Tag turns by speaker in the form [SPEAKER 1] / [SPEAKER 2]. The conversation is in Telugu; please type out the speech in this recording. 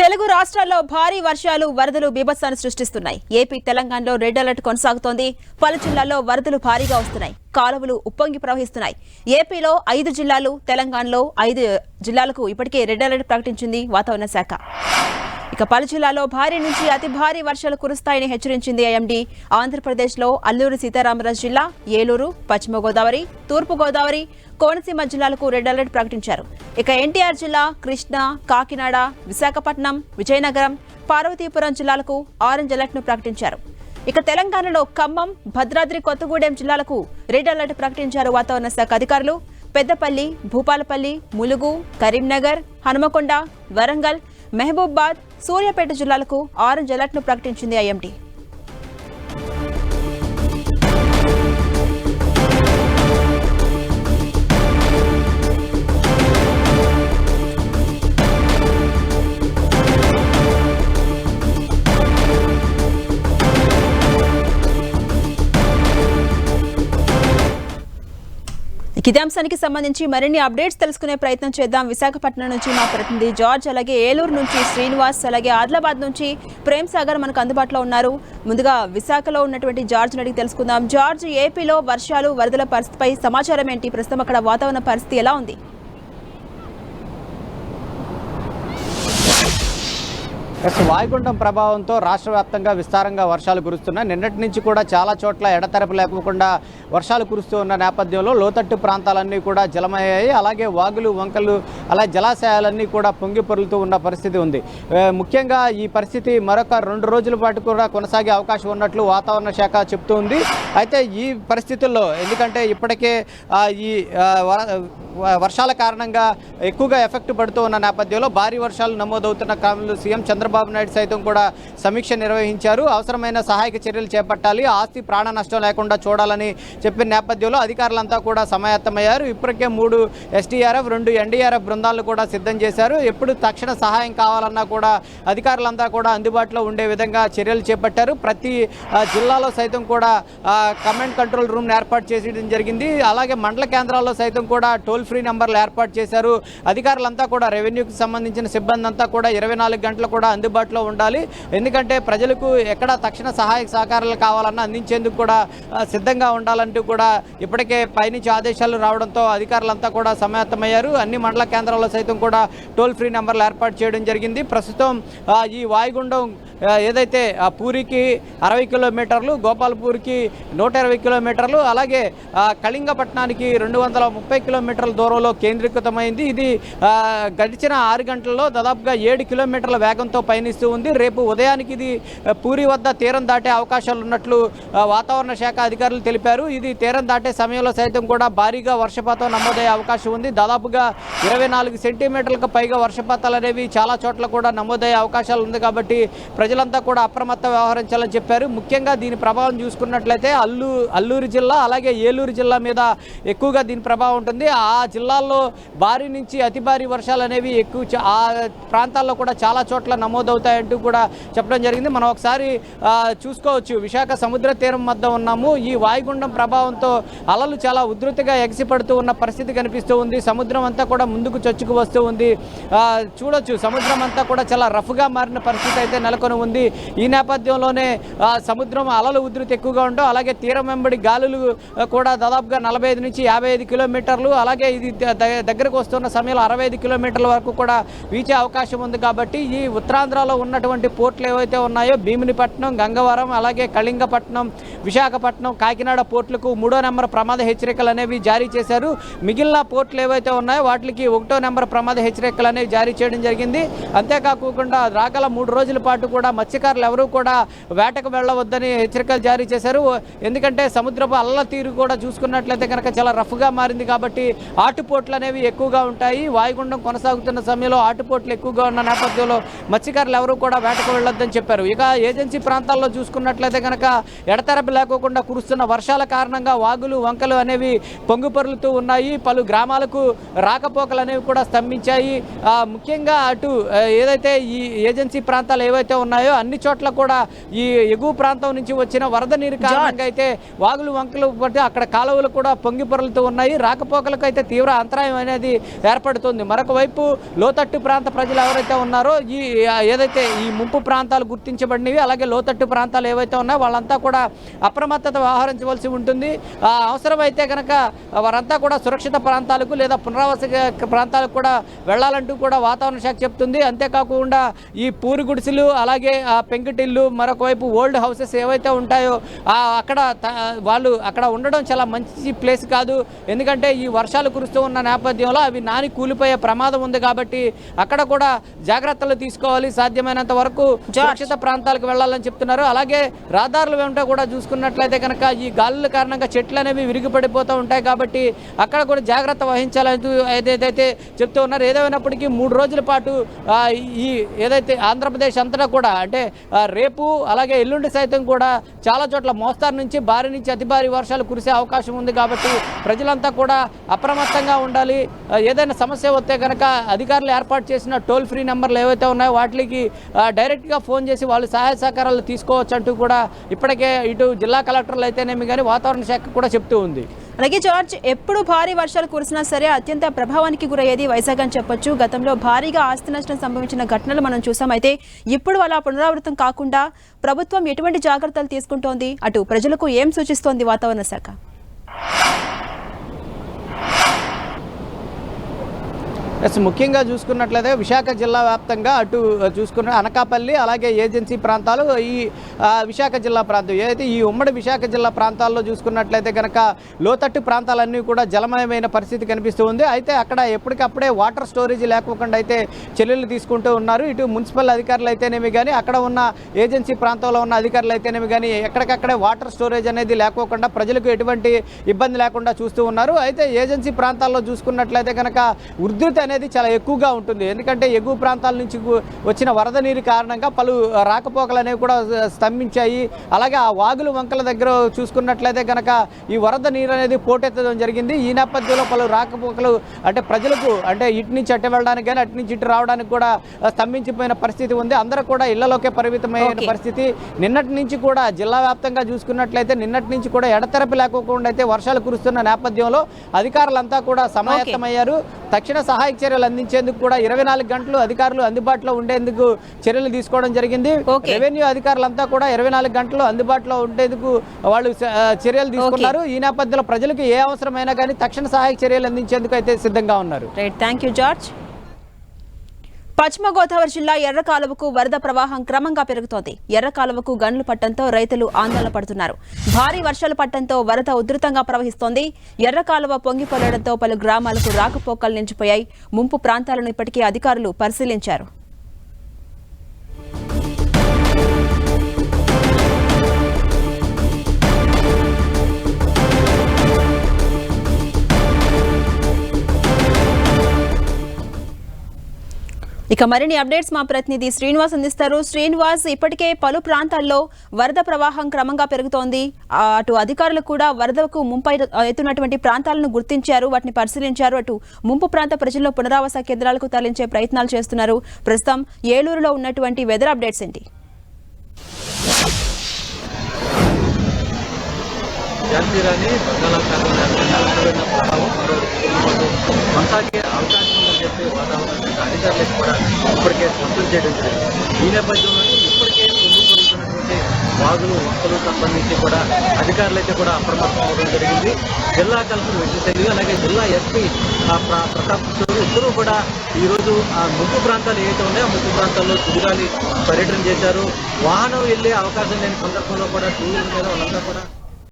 [SPEAKER 1] తెలుగు రాష్ట్రాల్లో భారీ వర్షాలు వరదలు బీభత్సాన్ని సృష్టిస్తున్నాయి. ఏపీ తెలంగాణలో రెడ్ అలర్ట్ కొనసాగుతోంది. పలు జిల్లాల్లో వరదలు భారీగా వస్తున్నాయి. కాలువలు ఉప్పొంగి ప్రవహిస్తున్నాయి. ఏపీలో 5 జిల్లాలు, తెలంగాణలో 5 జిల్లాలకు ఇప్పటికే రెడ్ అలర్ట్ ప్రకటించింది వాతావరణ శాఖ. ఇక పలు జిల్లాల్లో భారీ నుంచి అతి భారీ వర్షాలు కురుస్తాయని హెచ్చరించింది ఐఎండీ. ఆంధ్రప్రదేశ్లో అల్లూరి సీతారామరాజు జిల్లా, ఏలూరు, పశ్చిమ గోదావరి, తూర్పు గోదావరి, కోనసీమ జిల్లాలకు రెడ్ అలర్ట్ ప్రకటించారు. ఇక ఎన్టీఆర్ జిల్లా, కృష్ణా, కాకినాడ, విశాఖపట్నం, విజయనగరం, పార్వతీపురం జిల్లాలకు ఆరెంజ్ అలర్ట్ ను ప్రకటించారు. ఇక తెలంగాణలో ఖమ్మం, భద్రాద్రి కొత్తగూడెం జిల్లాలకు రెడ్ అలర్ట్ ప్రకటించారు వాతావరణ శాఖ అధికారులు. పెద్దపల్లి, భూపాలపల్లి, ములుగు, కరీంనగర్, హనుమకొండ, వరంగల్, మహబూబాబాద్, సూర్యాపేట జిల్లాలకు ఆరెంజ్ అలర్ట్ ను ప్రకటించింది ఐఎండీ. ఇదే అంశానికి సంబంధించి మరిన్ని అప్డేట్స్ తెలుసుకునే ప్రయత్నం చేద్దాం. విశాఖపట్నం నుంచి మా ప్రతినిధి జార్జ్, అలాగే ఏలూరు నుంచి శ్రీనివాస్, అలాగే ఆదిలాబాద్ నుంచి ప్రేమ్ సాగర్ మనకు అందుబాటులో ఉన్నారు. ముందుగా విశాఖలో ఉన్నటువంటి జార్జ్ అడిగి తెలుసుకుందాం. జార్జ్, ఏపీలో వర్షాలు వరదల పరిస్థితిపై సమాచారం ఏంటి? ప్రస్తుతం అక్కడ వాతావరణ పరిస్థితి ఎలా ఉంది?
[SPEAKER 2] వాయుగుండం ప్రభావంతో రాష్ట్ర వ్యాప్తంగా విస్తారంగా వర్షాలు కురుస్తున్నాయి. నిన్నటి నుంచి కూడా చాలా చోట్ల ఎడతెరపు లేకుండా వర్షాలు కురుస్తూ ఉన్న నేపథ్యంలో లోతట్టు ప్రాంతాలన్నీ కూడా జలమయ్యాయి. అలాగే వాగులు, వంకలు, అలాగే జలాశయాలన్నీ కూడా పొంగి పొరులుతూ ఉన్న పరిస్థితి ఉంది. ముఖ్యంగా ఈ పరిస్థితి మరొక 2 రోజుల పాటు కూడా కొనసాగే అవకాశం ఉన్నట్లు వాతావరణ శాఖ చెప్తూ ఉంది. అయితే ఈ పరిస్థితుల్లో ఎందుకంటే ఇప్పటికే ఈ వర్షాల కారణంగా ఎక్కువగా ఎఫెక్ట్ పడుతూ ఉన్న నేపథ్యంలో భారీ వర్షాలు నమోదవుతున్న క్రమంలో సీఎం చంద్రబాబు నాయుడు సైతం కూడా సమీక్ష నిర్వహించారు. అవసరమైన సహాయక చర్యలు చేపట్టాలి, ఆస్తి ప్రాణ నష్టం లేకుండా చూడాలని చెప్పిన నేపథ్యంలో అధికారులంతా కూడా సమాయత్తమయ్యారు. ఇప్పటికే 3 ఎస్డీఆర్ఎఫ్ 2 ఎన్డీఆర్ఎఫ్ బృందాలను కూడా సిద్ధం చేశారు. ఎప్పుడు తక్షణ సహాయం కావాలన్నా కూడా అధికారులంతా కూడా అందుబాటులో ఉండే విధంగా చర్యలు చేపట్టారు. ప్రతి జిల్లాలో సైతం కూడా కమాండ్ కంట్రోల్ రూమ్ ఏర్పాటు చేయడం జరిగింది. అలాగే మండల కేంద్రాల్లో సైతం కూడా టోల్ ఫ్రీ నెంబర్లు ఏర్పాటు చేశారు. అధికారులంతా కూడా రెవెన్యూకి సంబంధించిన సిబ్బంది అంతా కూడా 24 గంటలు కూడా అందుబాటులో ఉండాలి. ఎందుకంటే ప్రజలకు ఎక్కడ తక్షణ సహాయ సహకారాలు కావాలన్నా అందించేందుకు కూడా సిద్ధంగా ఉండాలంటూ కూడా ఇప్పటికే పైనుంచి ఆదేశాలు రావడంతో అధికారులంతా కూడా సమాయత్తమయ్యారు. అన్ని మండల కేంద్రాల్లో సైతం కూడా టోల్ ఫ్రీ నెంబర్లు ఏర్పాటు చేయడం జరిగింది. ప్రస్తుతం ఈ వాయుగుండం ఏదైతే పూరికి 60 కిలోమీటర్లు, గోపాల్పూర్కి 120 కిలోమీటర్లు, అలాగే కళింగపట్నానికి 230 కిలోమీటర్ల దూరంలో కేంద్రీకృతమైంది. ఇది గడిచిన 6 గంటల్లో దాదాపుగా 7 కిలోమీటర్ల వేగంతో పయనిస్తూ ఉంది. రేపు ఉదయానికి ఇది పూరి వద్ద తీరం దాటే అవకాశాలు ఉన్నట్లు వాతావరణ శాఖ అధికారులు తెలిపారు. ఇది తీరం దాటే సమయంలో సైతం కూడా భారీగా వర్షపాతం నమోదయ్యే అవకాశం ఉంది. దాదాపుగా 24 సెంటీమీటర్లకు పైగా వర్షపాతాలు అనేవి చాలా చోట్ల కూడా నమోదయ్యే అవకాశాలు ఉంది. కాబట్టి ప్రజలంతా కూడా అప్రమత్త వ్యవహరించాలని చెప్పారు. ముఖ్యంగా దీని ప్రభావం చూసుకున్నట్లయితే అల్లూరు జిల్లా, అలాగే ఏలూరు జిల్లా మీద ఎక్కువగా దీని ప్రభావం ఉంటుంది. ఆ జిల్లాల్లో భారీ నుంచి అతి భారీ వర్షాలు అనేవి ఆ ప్రాంతాల్లో కూడా చాలా చోట్ల నమోదవుతాయంటూ కూడా చెప్పడం జరిగింది. మనం ఒకసారి చూసుకోవచ్చు, విశాఖ సముద్ర తీరం వద్ద ఉన్నాము. ఈ వాయుగుండం ప్రభావంతో అలలు చాలా ఉధృతిగా ఎగసిపడుతూ ఉన్న పరిస్థితి కనిపిస్తూ ఉంది. సముద్రం అంతా కూడా ముందుకు చొచ్చుకు వస్తూ ఉంది. చూడొచ్చు, సముద్రం అంతా కూడా చాలా రఫ్గా మారిన పరిస్థితి అయితే నెలకొని ఉంది. ఈ నేపథ్యంలోనే సముద్రం అలలు ఉధృతి ఎక్కువగా ఉండవు. అలాగే తీరం వెంబడి గాలులు కూడా దాదాపుగా 45 నుంచి 55 కిలోమీటర్లు, అలాగే ఇది దగ్గరకు వస్తున్న సమయంలో 65 కిలోమీటర్ల వరకు కూడా వీచే అవకాశం ఉంది. కాబట్టి ఈ ఉత్తరాంధ్రలో ఉన్నటువంటి పోర్టులు ఏవైతే ఉన్నాయో భీమునిపట్నం, గంగవరం, అలాగే కళింగపట్నం, విశాఖపట్నం, కాకినాడ పోర్టులకు 3వ నెంబర్ ప్రమాద హెచ్చరికలు అనేవి జారీ చేశారు. మిగిలిన పోర్టులు ఏవైతే ఉన్నాయో వాటికి 1వ నెంబర్ ప్రమాద హెచ్చరికలు అనేవి జారీ చేయడం జరిగింది. అంతేకాకుండా రాగల 3 రోజుల పాటు కూడా మత్స్యకారులు ఎవరూ కూడా వేటకు వెళ్ళవద్దని హెచ్చరికలు జారీ చేశారు. ఎందుకంటే సముద్రపు అల్ల తీరు కూడా చూసుకున్నట్లయితే కనుక చాలా రఫ్గా మారింది. కాబట్టి ఆటుపోట్లు అనేవి ఎక్కువగా ఉంటాయి. వాయుగుండం కొనసాగుతున్న సమయంలో ఆటుపోట్లు ఎక్కువగా ఉన్న నేపథ్యంలో మత్స్యకారులు ఎవరూ కూడా వేటకు వెళ్ళొద్దని చెప్పారు. ఇక ఏజెన్సీ ప్రాంతాల్లో చూసుకున్నట్లయితే కనుక ఎడతెరపి లేకోకుండా కురుస్తున్న వర్షాల కారణంగా వాగులు, వంకలు అనేవి పొంగుపొరులుతూ ఉన్నాయి. పలు గ్రామాలకు రాకపోకలు అనేవి కూడా స్తంభించాయి. ముఖ్యంగా అటు ఏదైతే ఈ ఏజెన్సీ ప్రాంతాలు ఏవైతే ఉన్నాయో అన్ని చోట్ల కూడా ఈ ఎగువ ప్రాంతం నుంచి వచ్చిన వరద నీరు కారణంగా అయితే వాగులు, వంకలు బట్టి అక్కడ కాలువలు కూడా పొంగి పొరలుతూ ఉన్నాయి. రాకపోకలకు అయితే తీవ్ర అంతరాయం అనేది ఏర్పడుతుంది. మరొక వైపు లోతట్టు ప్రాంత ప్రజలు ఎవరైతే ఉన్నారో ఈ ఏదైతే ఈ ముంపు ప్రాంతాలు గుర్తించబడినవి అలాగే లోతట్టు ప్రాంతాలు ఏవైతే ఉన్నాయో వాళ్ళంతా కూడా అప్రమత్తత వ్యవహరించవలసి ఉంటుంది. అవసరమైతే కనుక వారంతా కూడా సురక్షిత ప్రాంతాలకు లేదా పునరావాస ప్రాంతాలకు కూడా వెళ్లాలంటూ కూడా వాతావరణ శాఖ చెప్తుంది. అంతేకాకుండా ఈ పూరి గుడిసెలు అలాగే పెంకుటిల్లు మరొక వైపు ఓల్డ్ హౌసెస్ ఏవైతే ఉంటాయో అక్కడ వాళ్ళు అక్కడ ఉండడం చాలా మంచి ప్లేస్ కాదు. ఎందుకంటే ఈ వర్షాలు కురుస్తూ ఉన్న నేపథ్యంలో అవి నాని కూలిపోయే ప్రమాదం ఉంది కాబట్టి అక్కడ కూడా జాగ్రత్తలు తీసుకోవాలి. సాధ్యమైనంత వరకు సురక్షిత ప్రాంతాలకు వెళ్లాలని చెప్తున్నారు. అలాగే రహదారులు వెంట కూడా చూసుకున్నట్లయితే కనుక ఈ గాలుల కారణంగా చెట్లు అనేవి విరిగిపడిపోతూ ఉంటాయి కాబట్టి అక్కడ కూడా జాగ్రత్త వహించాలని ఏదైతే చెప్తూ ఉన్నారు. ఏదైనప్పటికీ 3 రోజుల పాటు ఈ ఏదైతే ఆంధ్రప్రదేశ్ అంతటా కూడా అంటే రేపు అలాగే ఎల్లుండి సైతం కూడా చాలా చోట్ల మోస్తారు నుంచి భారీ నుంచి అతి భారీ వర్షాలు కురిసే అవకాశం ఉంది కాబట్టి ప్రజలంతా కూడా అప్రమత్తంగా ఉండాలి. ఏదైనా సమస్య వస్తే కనుక అధికారులు ఏర్పాటు చేసిన టోల్ ఫ్రీ నెంబర్లు ఏవైతే ఉన్నాయో వాటికి డైరెక్ట్గా ఫోన్ చేసి వాళ్ళు సహాయ సహకారాలు తీసుకోవచ్చు అంటూ కూడా ఇప్పటికే ఇటు జిల్లా కలెక్టర్లు అయితేనేమి కానీ వాతావరణ శాఖ కూడా చెప్తూ ఉంది.
[SPEAKER 1] అలాగే జార్జ్, ఎప్పుడు భారీ వర్షాలు కురిసినా సరే అత్యంత ప్రభావానికి గురయ్యేది వైజాగ్ అని చెప్పొచ్చు. గతంలో భారీగా ఆస్తి నష్టం సంభవించిన ఘటనలు మనం చూసాం. అయితే ఇప్పుడు అలా పునరావృతం కాకుండా ప్రభుత్వం ఎటువంటి జాగ్రత్తలు తీసుకుంటోంది, అటు ప్రజలకు ఏం సూచిస్తోంది వాతావరణ శాఖ?
[SPEAKER 2] ముఖ్యంగా చూసుకున్నట్లయితే విశాఖ జిల్లా వ్యాప్తంగా అటు చూసుకున్న అనకాపల్లి అలాగే ఏజెన్సీ ప్రాంతాలు ఈ విశాఖ జిల్లా ప్రాంతం ఏదైతే ఈ ఉమ్మడి విశాఖ జిల్లా ప్రాంతాల్లో చూసుకున్నట్లయితే కనుక లోతట్టు ప్రాంతాలన్నీ కూడా జలమయమైన పరిస్థితి కనిపిస్తూ ఉంది. అయితే అక్కడ ఎప్పటికప్పుడే వాటర్ స్టోరేజ్ లేకోకుండా అయితే చర్యలు తీసుకుంటూ ఉన్నారు. ఇటు మున్సిపల్ అధికారులు అయితేనేమి కానీ అక్కడ ఉన్న ఏజెన్సీ ప్రాంతంలో ఉన్న అధికారులు అయితేనేమి కానీ ఎక్కడికక్కడే వాటర్ స్టోరేజ్ అనేది లేకోకుండా ప్రజలకు ఎటువంటి ఇబ్బంది లేకుండా చూస్తూ ఉన్నారు. అయితే ఏజెన్సీ ప్రాంతాల్లో చూసుకున్నట్లయితే కనుక ఉధృతి అనేది చాలా ఎక్కువగా ఉంటుంది. ఎందుకంటే ఎగువ ప్రాంతాల నుంచి వచ్చిన వరద నీరు కారణంగా పలు రాకపోకలు అనేవి కూడా స్తంభించాయి. అలాగే ఆ వాగులు వంకల దగ్గర చూసుకున్నట్లయితే కనుక ఈ వరద నీరు అనేది పోటెత్తడం జరిగింది. ఈ నేపథ్యంలో పలు రాకపోకలు అంటే ప్రజలకు అంటే ఇటు నుంచి అటు వెళ్ళడానికి కానీ అటు నుంచి ఇటు రావడానికి కూడా స్తంభించిపోయిన పరిస్థితి ఉంది. అందరూ కూడా ఇళ్లలోకే పరిమితమైన పరిస్థితి. నిన్నటి నుంచి కూడా జిల్లా వ్యాప్తంగా చూసుకున్నట్లయితే నిన్నటి నుంచి కూడా ఎడతెరపి లేకోకుండా అయితే వర్షాలు కురుస్తున్న నేపథ్యంలో అధికారులంతా కూడా సమాయత్తమయ్యారు. తక్షణ సహాయక చర్యలు అందించేందుకు కూడా 24 గంటలు అధికారులు అందుబాటులో ఉండేందుకు చర్యలు తీసుకోవడం జరిగింది. రెవెన్యూ అధికారులంతా కూడా 24 గంటలు అందుబాటులో ఉండేందుకు వాళ్ళు చర్యలు తీసుకున్నారు. ఈ నేపథ్యంలో ప్రజలకు ఏ అవసరమైనా కానీ తక్షణ సహాయక చర్యలు అందించేందుకు అయితే సిద్ధంగా ఉన్నారు.
[SPEAKER 1] Thank you George. పశ్చిమ గోదావరి జిల్లా ఎర్రకాలువకు వరద ప్రవాహం క్రమంగా పెరుగుతోంది. ఎర్రకాలువకు గండ్లు పట్టడంతో రైతులు ఆందోళన పడుతున్నారు. భారీ వర్షాలు పట్టడంతో వరద ఉధృతంగా ప్రవహిస్తోంది. ఎర్రకాలువ పొంగిపొలడంతో పలు గ్రామాలకు రాకపోకలు నిలిచిపోయాయి. ముంపు ప్రాంతాలను ఇప్పటికే అధికారులు పరిశీలించారు. ఇక మరిన్ని అప్డేట్స్ మా ప్రతినిధి శ్రీనివాస్ అందిస్తారు. శ్రీనివాస్, ఇప్పటికే పలు ప్రాంతాల్లో వరద ప్రవాహం క్రమంగా పెరుగుతోంది. అటు అధికారులు కూడా వరదకు ముంపై ఎత్తున్నటువంటి ప్రాంతాలను గుర్తించారు, వాటిని పరిశీలించారు. అటు ముంపు ప్రాంత ప్రజలను పునరావాస కేంద్రాలకు తరలించే ప్రయత్నాలు చేస్తున్నారు. ప్రస్తుతం ఏలూరులో ఉన్నటువంటి వెదర్ అప్డేట్స్ ఏంటి?
[SPEAKER 3] కొనసాగే అవకాశం ఉందని చెప్పి వాతావరణ అధికారులకు కూడా ఇప్పటికే స్పష్టం చేయడం జరిగింది. ఈ నేపథ్యంలోనే ఇప్పటికే పొందుతున్నటువంటి వాగులు వంకలు సంబంధించి కూడా అధికారులు అయితే కూడా అప్రమత్తం అవ్వడం జరిగింది. జిల్లా కలెక్టర్ వెంకటశైలి అలాగే జిల్లా ఎస్పీ ప్రతాప్ కిషోర్ ఇద్దరూ కూడా ఈరోజు ఆ ముంపు ప్రాంతాలు ఏవైతే ఉన్నాయో ఆ ముంపు ప్రాంతాల్లో సుడిగాలి పర్యటన చేశారు. వాహనం వెళ్ళే అవకాశం లేని సందర్భంలో కూడా టూ వీలర్ మీద వాళ్ళంతా కూడా